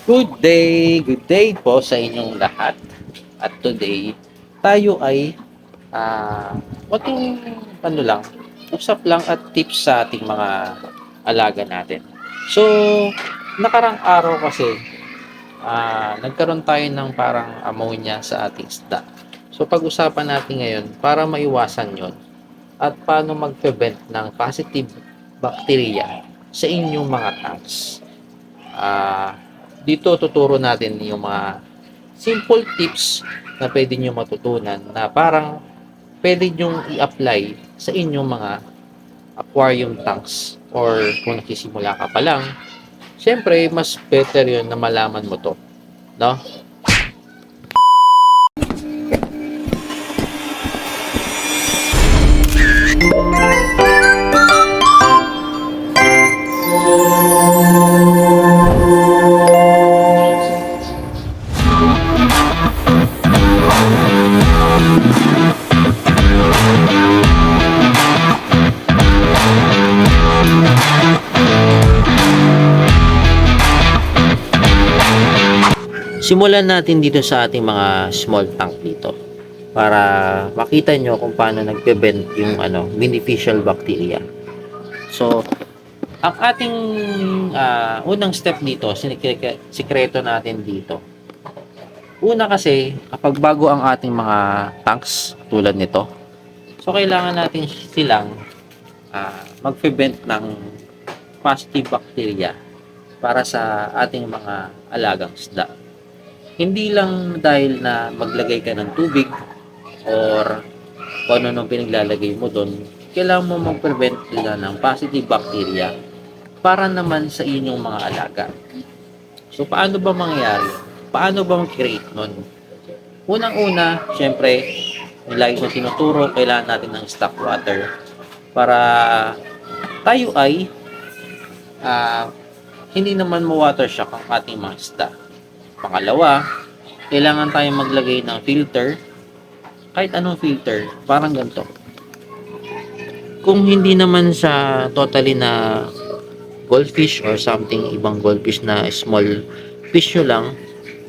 Good day po sa inyong lahat. At today, tayo ay konting ano lang, usap lang at tips sa ating mga alaga natin. So, nakarang araw kasi, nagkaroon tayo ng parang ammonia sa ating isda. So, pag-usapan natin ngayon para maiwasan yon at paano mag-prevent ng positive bacteria sa inyong mga tanks. Ah, Dito tuturo natin yung mga simple tips na pwede nyo matutunan na parang pwede nyong i-apply sa inyong mga aquarium tanks or kung nakisimula ka pa lang, syempre mas better yun na malaman mo to, no? Simulan natin dito sa ating mga small tank dito para makita nyo kung paano nagpe-bend yung beneficial bacteria. So, ang ating unang step dito, sikreto natin dito. Una kasi, kapag bago ang ating mga tanks tulad nito, so kailangan natin silang mag-prevent ng positive bacteria para sa ating mga alagang isda. Hindi lang dahil na maglagay ka ng tubig or kung ano nung pinaglalagay mo doon, kailangan mo mag-prevent nila ng positive bacteria para naman sa inyong mga alaga. So, paano ba mangyayari? Paano ba mag-create nun? Unang-una, syempre, lagi kong tinuturo, kailangan natin ng stock water para tayo ay hindi naman ma-water shock ang ating mga isda. Pangalawa, kailangan tayong maglagay ng filter. Kahit anong filter, parang ganito. Kung hindi naman sa totally na goldfish or something, ibang goldfish na small fish nyo lang,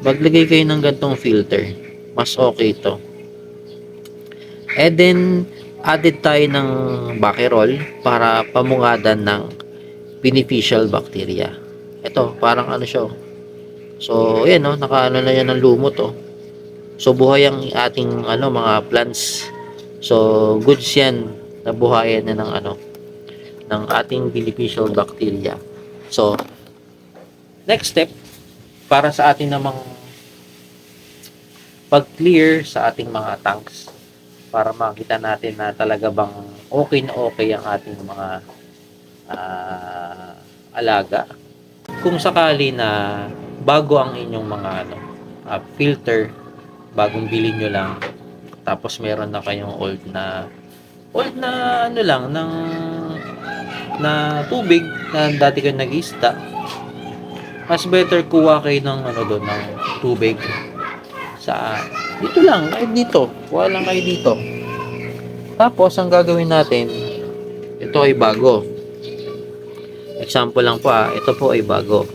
maglagay kayo ng gantong filter. Mas okay ito. And then, added tayo ng bakerol para pamungadan ng beneficial bacteria. Ito, parang ano siya. So, ayan no, nakaano na yan ng lumot oh. So, buhay ang ating mga plants. So, goods yan na buhayan na ng ating beneficial bacteria. So, next step para sa ating namang pag-clear sa ating mga tanks para makita natin na talaga bang okay na okay ang ating mga alaga. Kung sakali na bago ang inyong mga filter, bagong bilhin nyo lang, tapos meron na kayong old na lang na tubig na dati kayo nag-ista, mas better kuha kayo ng doon ng tubig sa dito lang, kahit dito, kuha lang kayo dito. Tapos ang gagawin natin, ito ay bago. Example lang po ito po ay bagong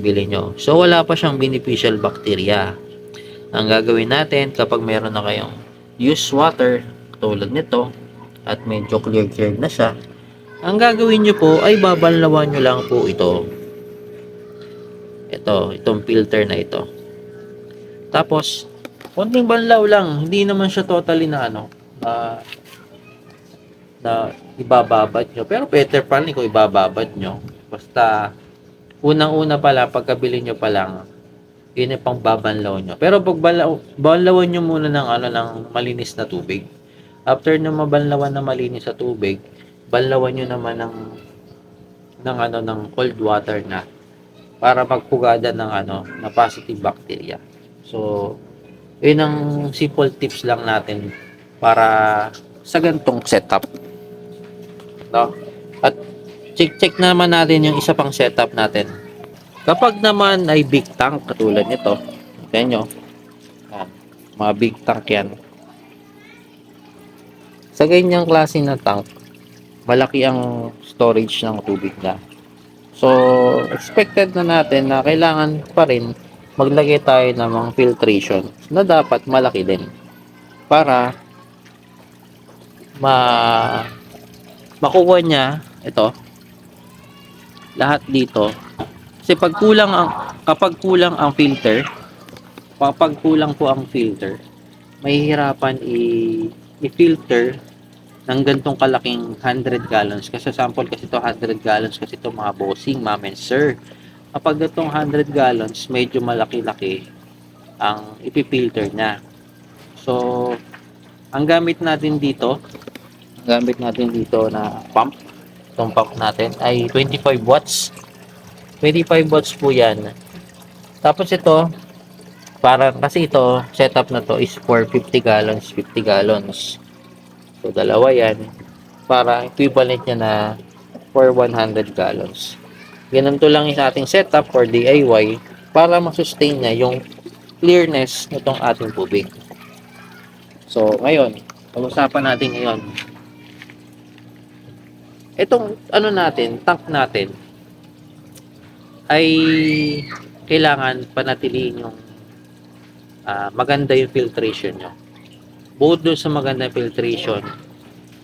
bili nyo. So wala pa siyang beneficial bacteria. Ang gagawin natin kapag meron na kayong used water tulad nito at medyo clear na siya, ang gagawin nyo po ay babanlawan nyo lang po itong filter na ito. Tapos konting banlaw lang, hindi naman siya totally na na ibababad nyo, pero better pa rin kung ibababad nyo. Basta unang-una pala, pagkabili nyo pa lang, yun yung pang babanlaw nyo. Pero pag banlawan nyo muna ng malinis na tubig. After na mabanlawan na malinis sa tubig, banlawan nyo naman ng cold water na para magpugada ng na positive bacteria. So, yun ang simple tips lang natin para sa gantong setup. No? At check naman natin yung isa pang setup natin. Kapag naman ay big tank katulad nito, tingnan nyo, mga big tank yan. Sa ganyang klase na tank, malaki ang storage ng tubig na. So, expected na natin na kailangan pa rin maglagay tayo ng mga filtration na dapat malaki din para ma makuha niya ito lahat dito. Kasi kapag kulang ang filter, kapag kulang po ang filter, mahihirapan i-filter ng gantong kalaking 100 gallons. Kasi sample kasi ito 100 gallons kasi ito mga bossing, ma'am and sir. Kapag itong 100 gallons, medyo malaki-laki ang ipifilter niya. So, ang gamit natin dito na pump, itong pump natin ay 25 watts. 25 watts po yan. Tapos ito, kasi ito, setup na to is for 50 gallons, 50 gallons. So, dalawa yan. Para equivalent niya na for 100 gallons. Ganito lang yung ating setup for DIY para masustain niya yung clearness nitong ating tubig. So, ngayon, pag-usapan natin ngayon. Itong tank natin ay kailangan panatilihin yung maganda yung filtration nyo. Bukod doon sa maganda filtration,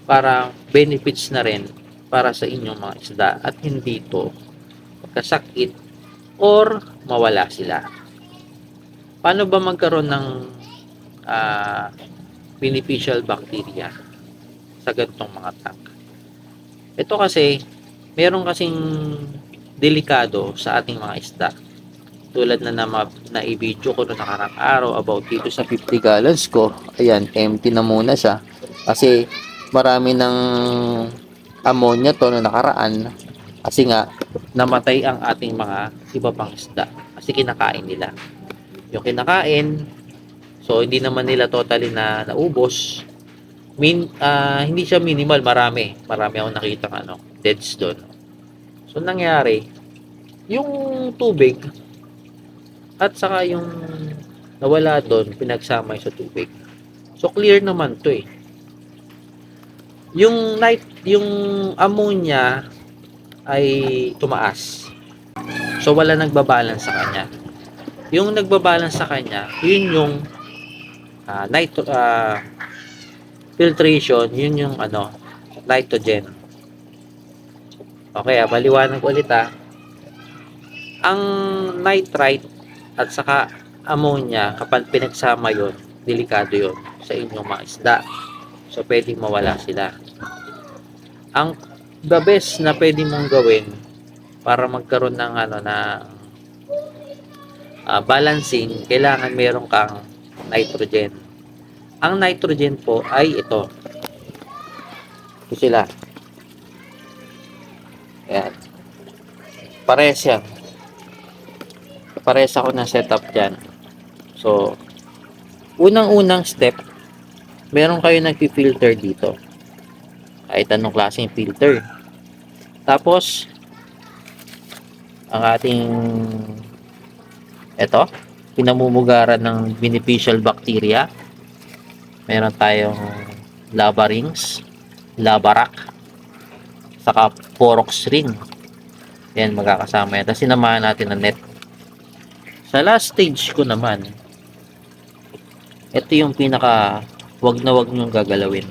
para benefits na rin para sa inyong mga isda at hindi ito magkasakit or mawala sila. Paano ba magkaroon ng beneficial bacteria sa ganitong mga tank? Ito kasi, meron kasing delikado sa ating mga isda. Tulad na i-video ko noong nakarang araw about dito sa 50 gallons ko. Ayan, empty na muna siya. Kasi marami ng ammonia to na nakaraan. Kasi nga, namatay ang ating mga iba pang isda. Kasi kinakain nila. Yung kinakain, so hindi naman nila totally na naubos. Hindi siya minimal, marami akong nakita deads doon. So nangyari, yung tubig at saka yung nawala doon pinagsama sa tubig. So clear naman to eh. Yung ammonia ay tumaas. So wala nagbabalance sa kanya. Yung nagbabalance sa kanya, yun yung filtration, yun yung nitrogen. Okay, maliwanag ulit ang nitrite at saka ammonia, kapag pinagsama yon, delikado yon sa inyong mga isda. So pwedeng mawala sila. Ang the best na pwede mong gawin para magkaroon ng balancing, kailangan meron kang nitrogen. Ang nitrogen po ay ito. Ito sila. Ayan. Pares yan. Pares ako ng setup dyan. So, unang-unang step, meron kayo nagpi-filter dito. Kahit anong klaseng filter. Tapos, ang ating pinamumugaran ng beneficial bacteria. Meron tayong lava rings, lava rock, saka porox ring. Yan, magkakasama yan. Tapos sinamahan natin ng net. Sa last stage ko naman, ito yung pinaka wag na wag nyong gagalawin.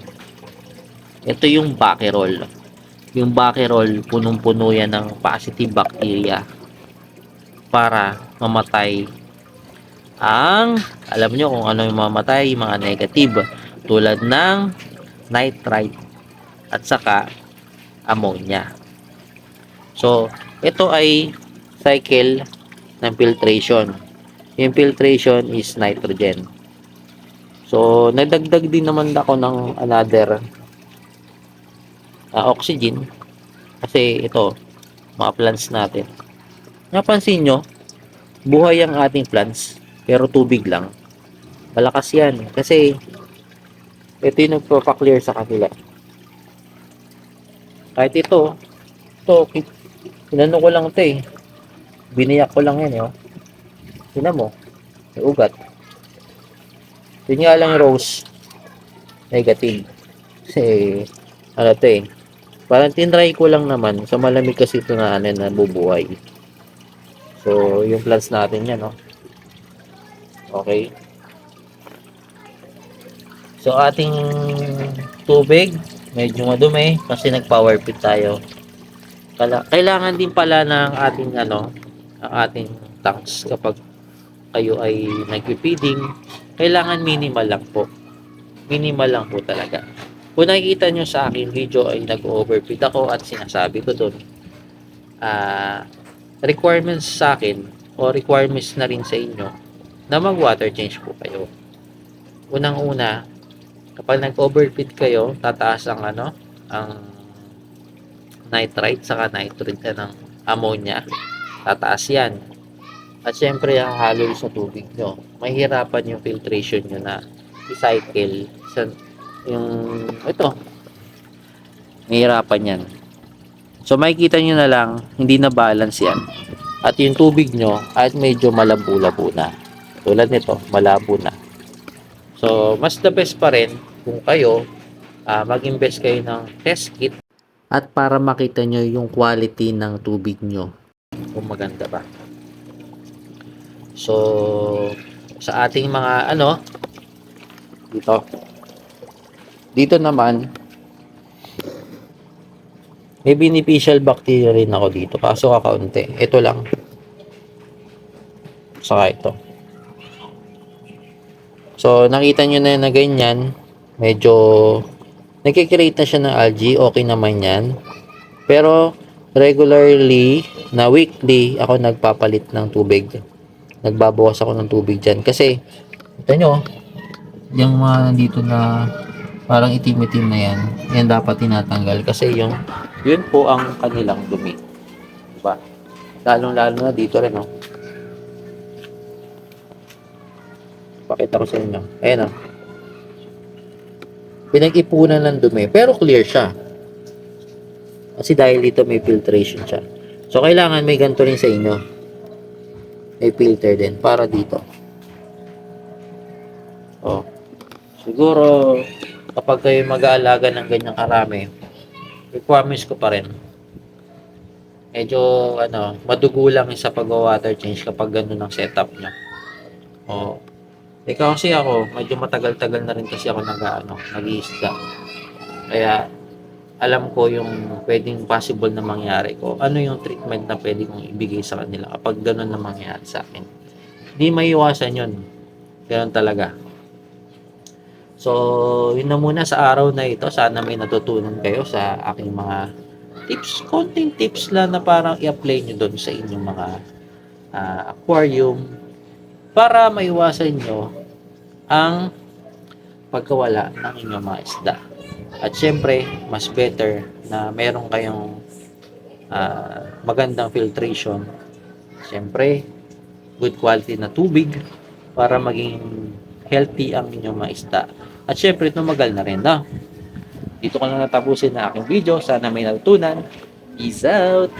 Ito yung bakerol. Yung bakerol, punong-puno yan ng positive bacteria para mamatay alam nyo kung ano yung mamatay, mga negative, tulad ng nitrite at saka ammonia. So, ito ay cycle ng filtration. Yung filtration is nitrogen. So, nagdagdag din naman ako ng another oxygen. Kasi ito, mga plants natin. Napansin nyo, buhay ang ating plants, pero tubig lang. Malakas yan. Kasi, ito yung nagpapa-clear sa kanila. Kahit ito, inano ko lang ito eh. Biniyak ko lang yan, Tingnan mo, may ugat. Yun nga lang rose, negative. Kasi, ito Parang tinry ko lang naman sa malamig kasi ito na ano na bubuhay. So, yung plants natin yan, no? Okay. So, ating tubig, medyo madumi kasi nag-power pit tayo. Kailangan din pala ng ating ano, ang ating tanks kapag kayo ay nagpi-feeding, kailangan minimal lang po. Minimal lang po talaga. Kung nakikita nyo sa aking video ay nag-overfeed ako at sinasabi ko doon, requirements sa akin o requirements na rin sa inyo na mag-water change po kayo. Unang-una, kapag nag-overfeed kayo, tataas ang ano, ang nitrite saka nitrate ng ammonia. Tataas yan. At syempre, halo sa tubig nyo. Mahirapan yung filtration nyo na i-cycle sa yung ito. Mahirapan yan. So, makikita nyo na lang, hindi na balance yan. At yung tubig nyo, at medyo malabo-labo na. Tulad nito, malabo na. So, mas the best pa rin kung kayo, mag-invest kayo ng test kit at para makita nyo yung quality ng tubig nyo kung maganda ba. So, sa ating mga ano, dito naman, may beneficial bacteria rin ako dito. Kaso kakaunti. Ito lang. Saka ito. So, nakita nyo na ganyan. Medyo nagkikreate na siya ng algae. Okay naman yan. Pero, regularly, na weekly, ako nagpapalit ng tubig. Nagbabawas ako ng tubig dyan. Kasi, ito nyo, yung mga nandito na parang itim-itim na yan, yan dapat tinatanggal. Kasi yun po ang kanilang dumi. Diba? Lalong-lalo na dito rin, no? Pakita ko sa inyo. Ayan, no? Pinag-ipunan ng dumi. Pero clear siya. Kasi dahil dito may filtration siya. So, kailangan may ganito rin sa inyo. May filter din para dito. Oh. Siguro, kapag kayo mag-aalaga ng ganyang karami, requirements ko pa rin. Medyo, madugo lang sa pag-water change kapag ganun ang setup nyo. Oh. Ikaw kasi ako, medyo matagal-tagal na rin kasi ako nag-iisda. Kaya, alam ko yung pwedeng possible na mangyari ko. Ano yung treatment na pwede kong ibigay sa kanila kapag ganun na mangyari sa akin. Hindi maiwasan yun. Ganun talaga. So, yun na muna sa araw na ito. Sana may natutunan kayo sa aking mga tips. Konting tips lang na parang i-apply nyo doon sa inyong mga aquarium para maiwasan nyo ang pagkawala ng inyong mga isda. At syempre, mas better na meron kayong magandang filtration. Syempre, good quality na tubig para maging healthy ang inyong mga isda. At syempre, tumagal na rin na. Dito ko na natapusin na aking video. Sana may natutunan. Peace out!